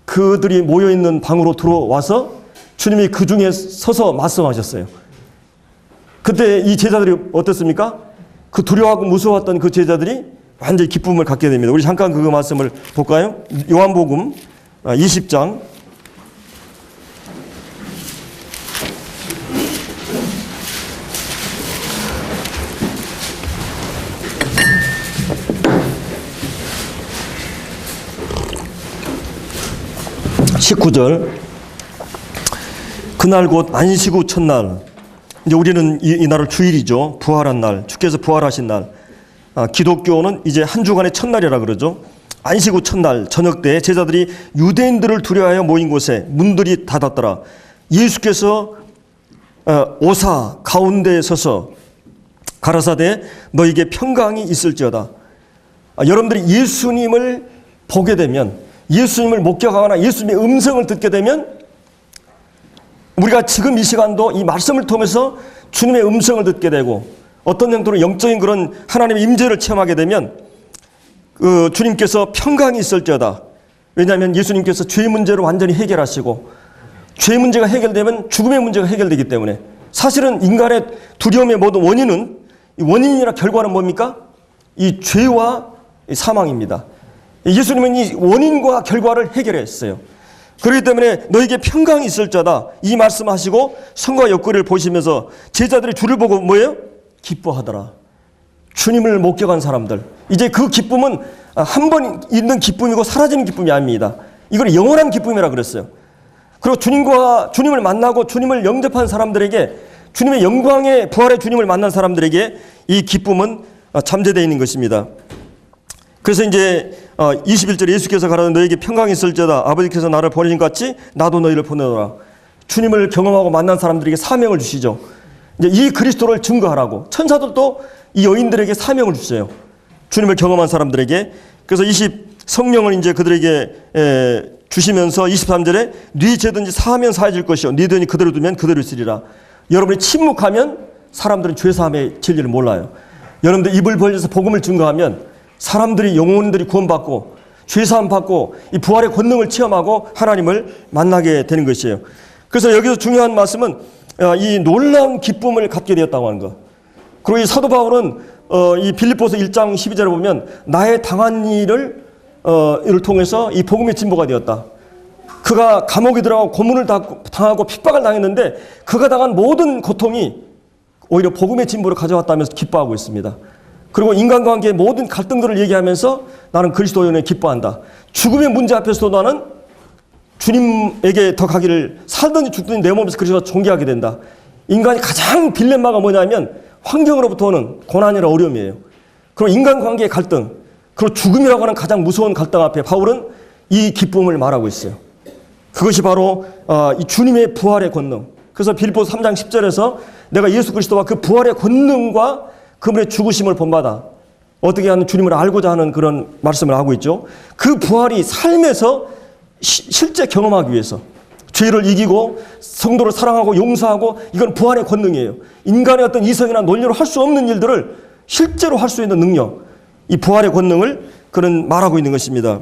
그들이 모여있는 방으로 들어와서 주님이 그 중에 서서 말씀하셨어요. 그때 이 제자들이 어땠습니까? 그 두려워하고 무서웠던 그 제자들이 완전히 기쁨을 갖게 됩니다. 우리 잠깐 그 말씀을 볼까요? 요한복음 20장 19절. 그날 곧 안식 후 첫날. 이제 우리는 이 날을 주일이죠. 부활한 날, 주께서 부활하신 날. 기독교는 이제 한 주간의 첫날이라 그러죠. 안식 후 첫날 저녁 때 제자들이 유대인들을 두려워하여 모인 곳에 문들이 닫았더라. 예수께서 오사 가운데에 서서 가라사대 너에게 평강이 있을지어다. 여러분들이 예수님을 보게 되면, 예수님을 목격하거나 예수님의 음성을 듣게 되면, 우리가 지금 이 시간도 이 말씀을 통해서 주님의 음성을 듣게 되고 어떤 정도로 영적인 그런 하나님의 임재를 체험하게 되면 주님께서 평강이 있을지어다. 왜냐하면 예수님께서 죄의 문제를 완전히 해결하시고, 죄의 문제가 해결되면 죽음의 문제가 해결되기 때문에, 사실은 인간의 두려움의 모든 원인이나 결과는 뭡니까? 이 죄와 사망입니다. 예수님은 이 원인과 결과를 해결했어요. 그렇기 때문에 너에게 평강이 있을지어다 이 말씀하시고 성과 옆구리를 보시면서 제자들이 주를 보고 뭐예요? 기뻐하더라. 주님을 목격한 사람들, 이제 그 기쁨은 한 번 있는 기쁨이고 사라지는 기쁨이 아닙니다. 이건 영원한 기쁨이라 그랬어요. 그리고 주님을 만나고 주님을 영접한 사람들에게, 주님의 영광의 부활의 주님을 만난 사람들에게 이 기쁨은 잠재되어 있는 것입니다. 그래서 이제 21절에 예수께서 가라사대 너에게 평강이 있을지어다. 아버지께서 나를 보내신 것 같이 나도 너희를 보내노라. 주님을 경험하고 만난 사람들에게 사명을 주시죠. 이제 이 그리스도를 증거하라고 천사들도 이 여인들에게 사명을 주세요. 주님을 경험한 사람들에게. 그래서 성령을 이제 그들에게 주시면서 23절에 네 죄든지 사하면 사해질 것이요 네 돈이 그대로 두면 그대로 있으리라. 여러분이 침묵하면 사람들은 죄사함의 진리를 몰라요. 여러분들 입을 벌려서 복음을 증거하면 사람들이, 영혼들이 구원받고 죄사함 받고 이 부활의 권능을 체험하고 하나님을 만나게 되는 것이에요. 그래서 여기서 중요한 말씀은 이 놀라운 기쁨을 갖게 되었다고 하는 것. 그리고 이 사도 바울은 이 빌립보서 1장 12절에 보면 나의 당한 일을 통해서 이 복음의 진보가 되었다. 그가 감옥에 들어가고 고문을 당하고 핍박을 당했는데 그가 당한 모든 고통이 오히려 복음의 진보를 가져왔다면서 기뻐하고 있습니다. 그리고 인간관계의 모든 갈등들을 얘기하면서 나는 그리스도인을 기뻐한다. 죽음의 문제 앞에서도 나는 주님에게 더 가기를, 살든지 죽든지 내 몸에서 그리스도를 존경하게 된다. 인간이 가장 딜레마가 뭐냐면 환경으로부터 오는 고난이나 어려움이에요. 그리고 인간관계의 갈등, 그리고 죽음이라고 하는 가장 무서운 갈등 앞에 바울은 이 기쁨을 말하고 있어요. 그것이 바로 이 주님의 부활의 권능. 그래서 빌립보서 3장 10절에서 내가 예수 그리스도와 그 부활의 권능과 그분의 죽으심을 본받아 어떻게 하는 주님을 알고자 하는 그런 말씀을 하고 있죠. 그 부활이 삶에서 실제 경험하기 위해서 죄를 이기고 성도를 사랑하고 용서하고, 이건 부활의 권능이에요. 인간의 어떤 이성이나 논리로 할 수 없는 일들을 실제로 할 수 있는 능력, 이 부활의 권능을 그는 말하고 있는 것입니다.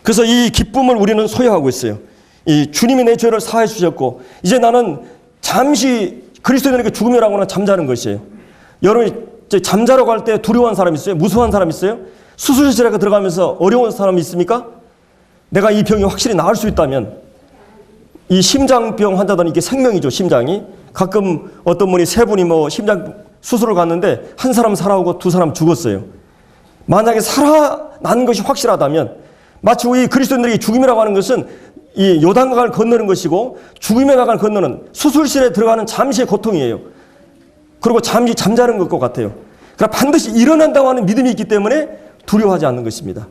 그래서 이 기쁨을 우리는 소유하고 있어요. 이 주님이 내 죄를 사해 주셨고 이제 나는 잠시 그리스도인에게 죽음이라고 하는 잠자는 것이에요. 여러분이 잠자라고 할 때 두려워한 사람 있어요? 무서워한 사람 있어요? 수술실에 들어가면서 어려운 사람이 있습니까? 내가 이 병이 확실히 나을 수 있다면, 이 심장병 환자들은 이게 생명이죠. 심장이 가끔 어떤 분이 세 분이 심장 수술을 갔는데 한 사람 살아오고 두 사람 죽었어요. 만약에 살아난 것이 확실하다면, 마치 우리 그리스도인들이 죽음이라고 하는 것은 이 요단강을 건너는 것이고 죽음의 강을 건너는, 수술실에 들어가는 잠시의 고통이에요. 그리고 잠시 잠자는 것과 같아요. 그러나 반드시 일어난다고 하는 믿음이 있기 때문에 두려워하지 않는 것입니다.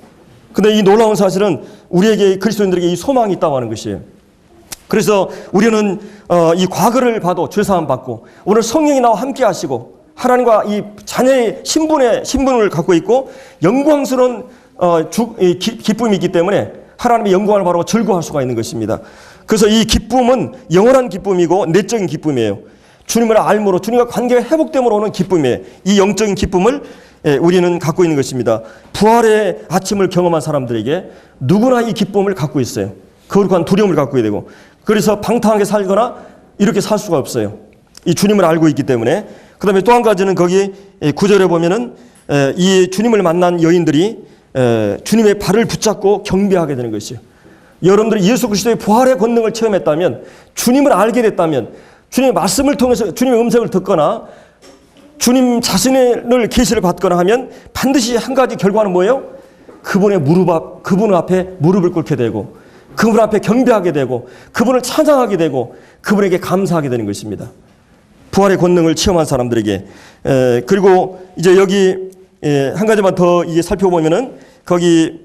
그런데 이 놀라운 사실은 우리에게, 그리스도인들에게 이 소망이 있다고 하는 것이에요. 그래서 우리는 이 과거를 봐도 죄사함 받고 오늘 성령이 나와 함께 하시고 하나님과 이 자녀의 신분을 갖고 있고 영광스러운 기쁨이 있기 때문에 하나님의 영광을 바라고 즐거워할 수가 있는 것입니다. 그래서 이 기쁨은 영원한 기쁨이고 내적인 기쁨이에요. 주님을 알므로, 주님과 관계가 회복됨으로 오는 기쁨이에요. 이 영적인 기쁨을 우리는 갖고 있는 것입니다. 부활의 아침을 경험한 사람들에게 누구나 이 기쁨을 갖고 있어요. 거룩한 두려움을 갖고 되고, 그래서 방탕하게 살거나 이렇게 살 수가 없어요. 이 주님을 알고 있기 때문에. 그 다음에 또 한 가지는 거기 9절에 보면은 이 주님을 만난 여인들이 주님의 발을 붙잡고 경배하게 되는 것이에요. 여러분들이 예수 그리스도의 부활의 권능을 체험했다면, 주님을 알게 됐다면, 주님의 말씀을 통해서 주님의 음성을 듣거나 주님 자신을 계시를 받거나 하면 반드시 한 가지 결과는 뭐예요? 그분 앞에 무릎을 꿇게 되고, 그분 앞에 경배하게 되고, 그분을 찬양하게 되고, 그분에게 감사하게 되는 것입니다. 부활의 권능을 체험한 사람들에게. 그리고 이제 여기 한 가지만 더 이제 살펴보면은 거기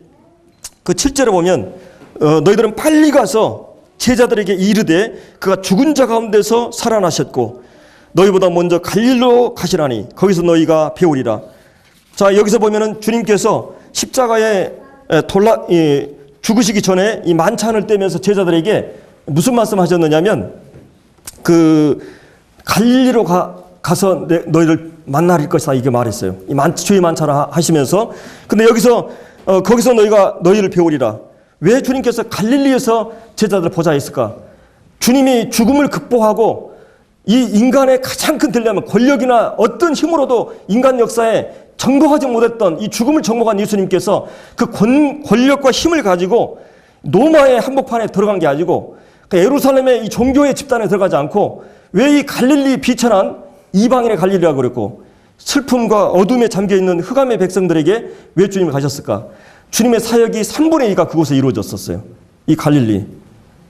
그 7절에 보면 너희들은 빨리 가서 제자들에게 이르되 그가 죽은 자 가운데서 살아나셨고 너희보다 먼저 갈릴리로 가시라니 거기서 너희가 배우리라. 자, 여기서 보면은 주님께서 십자가에 죽으시기 전에 이 만찬을 떼면서 제자들에게 무슨 말씀하셨느냐면 갈릴리로 가서 너희를 만날 것이다 이게 말했어요. 주의 만찬을 하시면서. 근데 여기서 거기서 너희를 배우리라. 왜 주님께서 갈릴리에서 제자들을 보자 했을까? 주님이 죽음을 극복하고 이 인간의 가장 큰 딜레마, 권력이나 어떤 힘으로도 인간 역사에 정복하지 못했던 이 죽음을 정복한 예수님께서 그 권력과 힘을 가지고 로마의 한복판에 들어간 게 아니고 예루살렘의 이 종교의 집단에 들어가지 않고 왜 이 갈릴리 비천한 이방인의 갈릴리라고 그랬고 슬픔과 어둠에 잠겨있는 흑암의 백성들에게 왜 주님이 가셨을까? 주님의 사역이 3분의 2가 그곳에 이루어졌었어요. 이 갈릴리.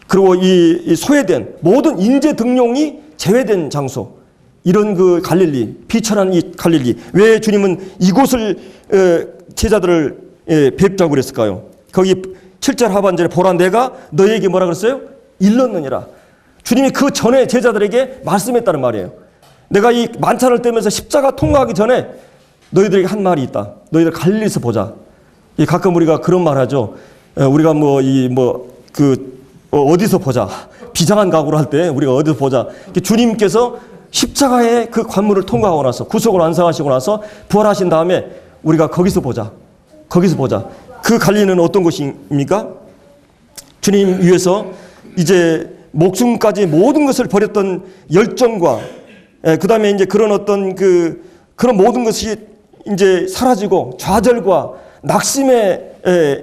그리고 이 소외된 모든 인재 등용이 제외된 장소. 이런 그 갈릴리, 비천한 이 갈릴리. 왜 주님은 이곳을 제자들을 뵙자고 그랬을까요? 거기 7절 하반절에 보라 내가 너희에게 뭐라 그랬어요? 일렀느니라. 주님이 그 전에 제자들에게 말씀했다는 말이에요. 내가 이 만찬을 떼면서 십자가 통과하기 전에 너희들에게 한 말이 있다. 너희들 갈릴리에서 보자. 가끔 우리가 그런 말 하죠. 우리가 어디서 보자. 비장한 각오를 할 때 우리가 어디서 보자. 주님께서 십자가의 그 관문을 통과하고 나서 구속을 완성하시고 나서 부활하신 다음에 우리가 거기서 보자. 거기서 보자. 그 갈릴리는 어떤 곳입니까? 주님 위해서 이제 목숨까지 모든 것을 버렸던 열정과 그 다음에 이제 그런 어떤 그런 모든 것이 이제 사라지고 좌절과 낙심에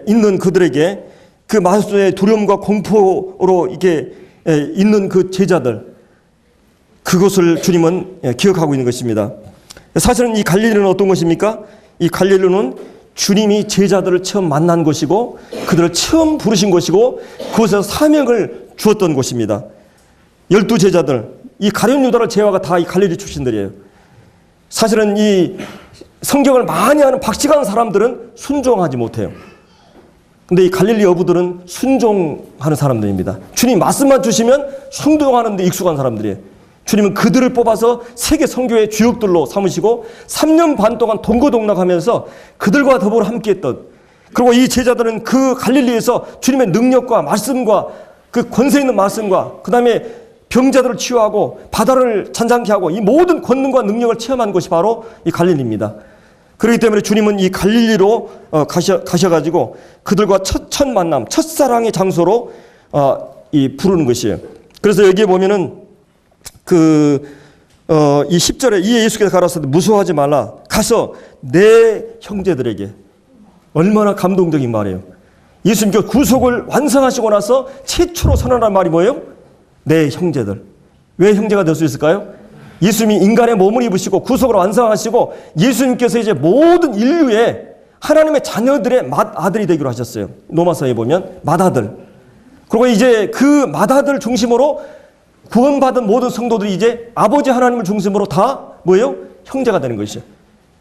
있는 그들에게 그 마술의 두려움과 공포로 이게 있는 그 제자들, 그것을 주님은 기억하고 있는 것입니다. 사실은 이 갈릴리는 어떤 것입니까? 이 갈릴리는 주님이 제자들을 처음 만난 곳이고 그들을 처음 부르신 곳이고 그곳에서 사명을 주었던 곳입니다. 12제자들, 이 가룟 유다를 제외하고 다 이 갈릴리 출신들이에요. 사실은 이 성경을 많이 하는 박식한 사람들은 순종하지 못해요. 근데 이 갈릴리 어부들은 순종하는 사람들입니다. 주님 말씀만 주시면 순종하는 데 익숙한 사람들이에요. 주님은 그들을 뽑아서 세계 선교의 주역들로 삼으시고 3년 반 동안 동고동락하면서 그들과 더불어 함께했던, 그리고 이 제자들은 그 갈릴리에서 주님의 능력과 말씀과 그 권세 있는 말씀과 그 다음에 병자들을 치유하고 바다를 잔잔케 하고 이 모든 권능과 능력을 체험한 곳이 바로 이 갈릴리입니다. 그렇기 때문에 주님은 이 갈릴리로 가셔가지고 그들과 첫 만남, 첫사랑의 장소로 부르는 것이에요. 그래서 여기에 보면은 이 10절에 이에 예수께서 가라사대 무서워하지 말라. 가서 내 형제들에게. 얼마나 감동적인 말이에요. 예수님께서 구속을 완성하시고 나서 최초로 선언한 말이 뭐예요? 내 형제들. 왜 형제가 될 수 있을까요? 예수님이 인간의 몸을 입으시고 구속을 완성하시고 예수님께서 이제 모든 인류의 하나님의 자녀들의 맏아들이 되기로 하셨어요. 로마서에 보면 맏아들. 그리고 이제 그 맏아들 중심으로 구원받은 모든 성도들이 이제 아버지 하나님을 중심으로 다 뭐예요? 형제가 되는 것이죠.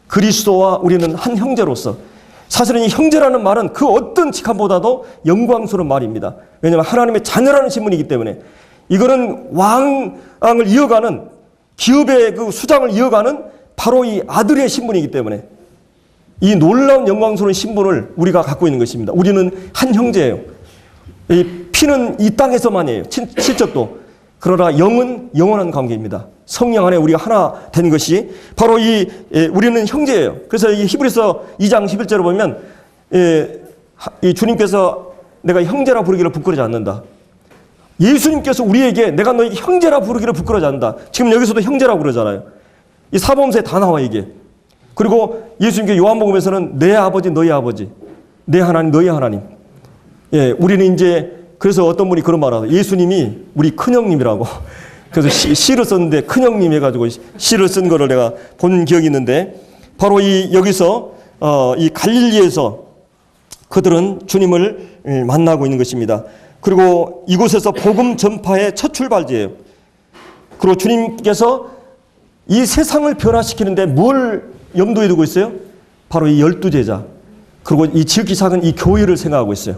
그리스도와 우리는 한 형제로서. 사실은 이 형제라는 말은 그 어떤 직함보다도 영광스러운 말입니다. 왜냐하면 하나님의 자녀라는 신분이기 때문에. 이거는 왕을 이어가는, 기업의 그 수장을 이어가는 바로 이 아들의 신분이기 때문에 이 놀라운 영광스러운 신분을 우리가 갖고 있는 것입니다. 우리는 한 형제예요. 이 피는 이 땅에서만이에요. 실적도. 그러나 영은 영원한 관계입니다. 성령 안에 우리가 하나 된 것이 바로 우리는 형제예요. 그래서 이 히브리서 2장 11절을 보면 이 주님께서 내가 형제라 부르기를 부끄러지 않는다. 예수님께서 우리에게 내가 너희 형제라 부르기를 부끄러지 않는다. 지금 여기서도 형제라고 그러잖아요. 이 사범서에 다 나와 이게. 그리고 예수님께 요한복음에서는 내 아버지 너희 아버지, 내 하나님 너희 하나님. 예, 우리는 이제 그래서 어떤 분이 그런 말을 하죠. 예수님이 우리 큰형님이라고. 그래서 시를 썼는데 큰형님 해가지고 시를 쓴 거를 내가 본 기억이 있는데, 바로 이 여기서 이 갈릴리에서 그들은 주님을 만나고 있는 것입니다. 그리고 이곳에서 복음 전파의 첫 출발지예요. 그리고 주님께서 이 세상을 변화시키는데 뭘 염두에 두고 있어요? 바로 이 12제자, 그리고 이 지극히 작은 이 교회를 생각하고 있어요.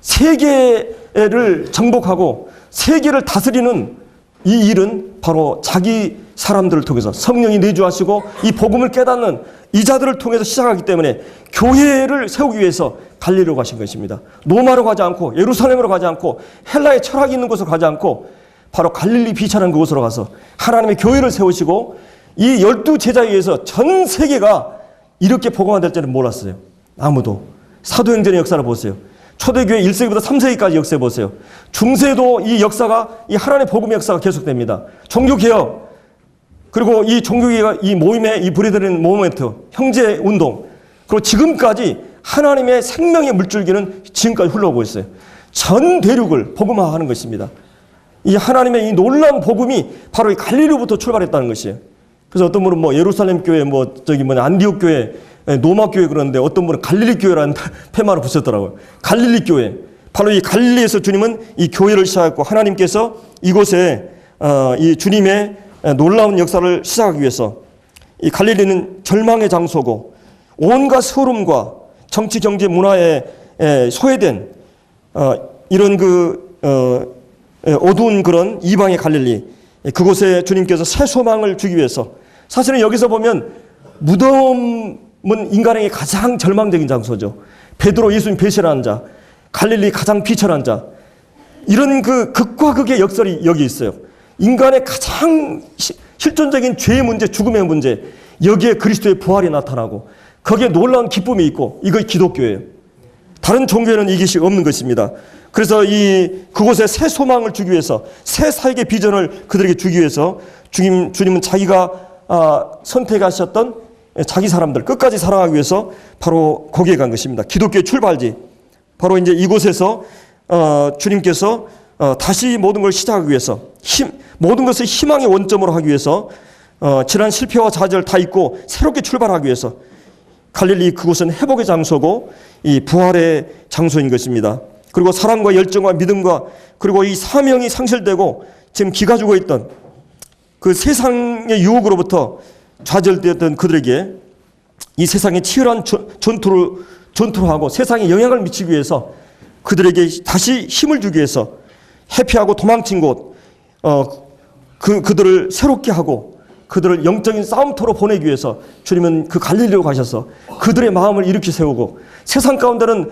세계를 정복하고 세계를 다스리는 이 일은 바로 자기 사람들을 통해서 성령이 내주하시고 이 복음을 깨닫는 이 자들을 통해서 시작하기 때문에 교회를 세우기 위해서 갈릴리로 가신 것입니다. 로마로 가지 않고 예루살렘으로 가지 않고 헬라의 철학이 있는 곳으로 가지 않고 바로 갈릴리 비천한 그곳으로 가서 하나님의 교회를 세우시고 이 12제자에 의해서 전 세계가 이렇게 복음화될 줄은 몰랐어요. 아무도. 사도행전의 역사를 보세요. 초대교회 1세기부터 3세기까지 역사해 보세요. 중세도 이 역사가, 이 하나님의 복음의 역사가 계속됩니다. 종교개혁, 그리고 이 종교개혁, 이 모임의 이 브레드린 모멘트, 형제운동, 그리고 지금까지 하나님의 생명의 물줄기는 지금까지 흘러오고 있어요. 전 대륙을 복음화하는 것입니다. 이 하나님의 이 놀라운 복음이 바로 이 갈릴리로부터 출발했다는 것이에요. 그래서 어떤 분은 뭐 예루살렘 교회, 안디옥 교회, 노마 교회 그러는데 어떤 분은 갈릴리 교회라는 페마를 붙였더라고요. 갈릴리 교회. 바로 이 갈릴리에서 주님은 이 교회를 시작했고 하나님께서 이곳에 이 주님의 놀라운 역사를 시작하기 위해서 이 갈릴리는 절망의 장소고 온갖 소름과 정치, 경제, 문화에 소외된 이런 어두운 그런 이방의 갈릴리, 그곳에 주님께서 새 소망을 주기 위해서, 사실은 여기서 보면 무덤은 인간에게 가장 절망적인 장소죠. 베드로 예수님 배신하는 자, 갈릴리 가장 비천한 자, 이런 그 극과 극의 역설이 여기 있어요. 인간의 가장 실존적인 죄의 문제, 죽음의 문제, 여기에 그리스도의 부활이 나타나고 거기에 놀라운 기쁨이 있고, 이거 기독교예요. 다른 종교에는 이것이 없는 것입니다. 그래서 그곳에 새 소망을 주기 위해서, 새 사역의 비전을 그들에게 주기 위해서 주님은 자기가 선택하셨던 자기 사람들 끝까지 사랑하기 위해서 바로 거기에 간 것입니다. 기독교의 출발지, 바로 이제 이곳에서 주님께서 다시 모든 걸 시작하기 위해서, 모든 것을 희망의 원점으로 하기 위해서, 지난 실패와 좌절 다 잊고 새롭게 출발하기 위해서, 갈릴리 그곳은 회복의 장소고 이 부활의 장소인 것입니다. 그리고 사랑과 열정과 믿음과 그리고 이 사명이 상실되고 지금 기가 죽어 있던 그 세상의 유혹으로부터 좌절되었던 그들에게 이 세상의 치열한 전투를 하고 세상에 영향을 미치기 위해서 그들에게 다시 힘을 주기 위해서 회피하고 도망친 곳, 그들을 새롭게 하고 그들을 영적인 싸움터로 보내기 위해서 주님은 그 갈릴리로 가셔서 그들의 마음을 일으켜 세우고, 세상 가운데는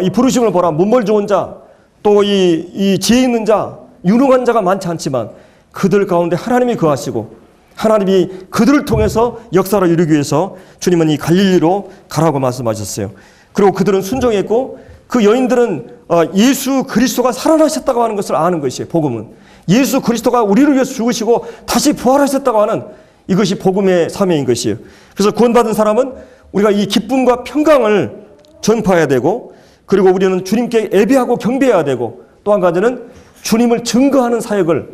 이 부르심을 보라 문벌 좋은 자, 또 이 지혜 있는 자, 유능한 자가 많지 않지만 그들 가운데 하나님이 거하시고 하나님이 그들을 통해서 역사를 이루기 위해서 주님은 이 갈릴리로 가라고 말씀하셨어요. 그리고 그들은 순종했고, 그 여인들은 예수 그리스도가 살아나셨다고 하는 것을 아는 것이에요. 복음은 예수 그리스도가 우리를 위해서 죽으시고 다시 부활하셨다고 하는 이것이 복음의 사명인 것이에요. 그래서 구원받은 사람은 우리가 이 기쁨과 평강을 전파해야 되고, 그리고 우리는 주님께 예배하고 경배해야 되고, 또 한 가지는 주님을 증거하는 사역을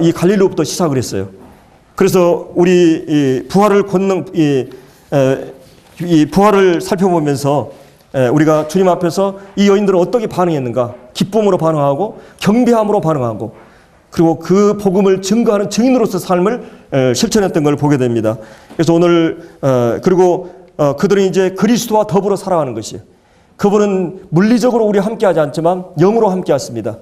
이 갈릴리로부터 시작을 했어요. 그래서 우리 이 부활을 걷는 이 부활을 살펴보면서 우리가 주님 앞에서 이 여인들은 어떻게 반응했는가? 기쁨으로 반응하고 경배함으로 반응하고, 그리고 그 복음을 증거하는 증인으로서 삶을 실천했던 걸 보게 됩니다. 그래서 오늘 그리고 그들은 이제 그리스도와 더불어 살아가는 것이에요. 그분은 물리적으로 우리와 함께하지 않지만 영으로 함께하십니다.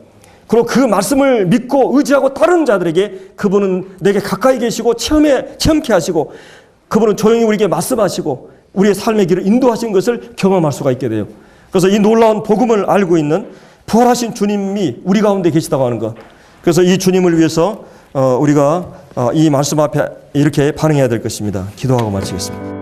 그리고 그 말씀을 믿고 의지하고 따르는 자들에게 그분은 내게 가까이 계시고 체험케 하시고, 그분은 조용히 우리에게 말씀하시고 우리의 삶의 길을 인도하신 것을 경험할 수가 있게 돼요. 그래서 이 놀라운 복음을 알고 있는 부활하신 주님이 우리 가운데 계시다고 하는 것, 그래서 이 주님을 위해서 우리가 이 말씀 앞에 이렇게 반응해야 될 것입니다. 기도하고 마치겠습니다.